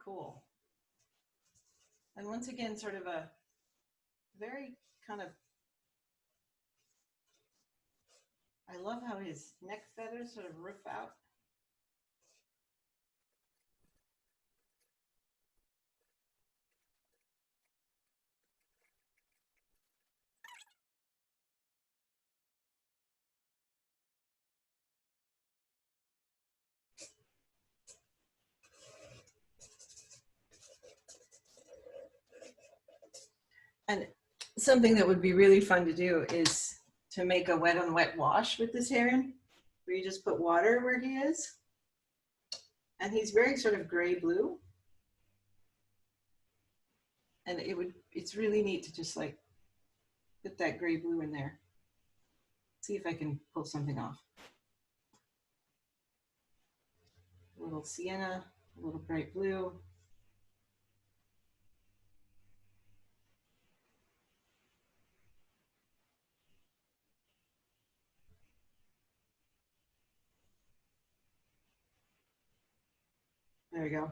cool. And once again, sort of a very kind of, I love how his neck feathers sort of roof out. And something that would be really fun to do is to make a wet on wet wash with this heron, where you just put water where he is. And he's very sort of gray blue. And it's really neat to just like put that gray blue in there. See if I can pull something off. A little sienna, a little bright blue. There we go.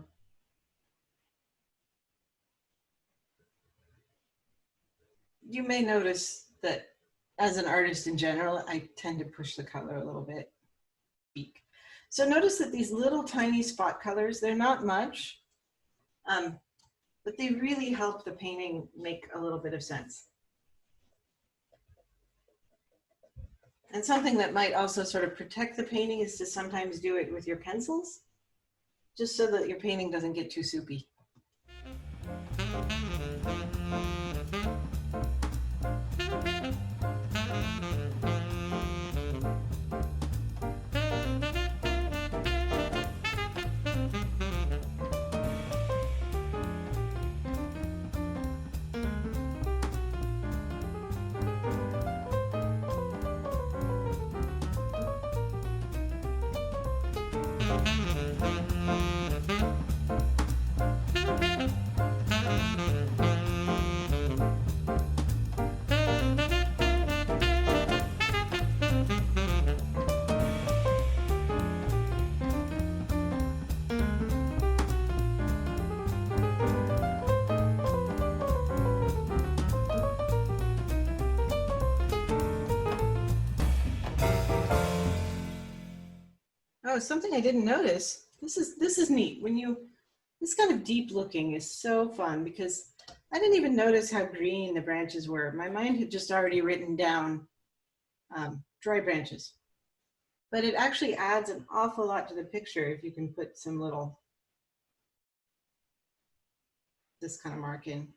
You may notice that as an artist in general, I tend to push the color a little bit. So notice that these little tiny spot colors, they're not much, but they really help the painting make a little bit of sense. And something that might also sort of protect the painting is to sometimes do it with your pencils, just so that your painting doesn't get too soupy. Oh, something I didn't notice. This is neat. This kind of deep looking is so fun because I didn't even notice how green the branches were. My mind had just already written down dry branches. But it actually adds an awful lot to the picture if you can put some little, this kind of mark in.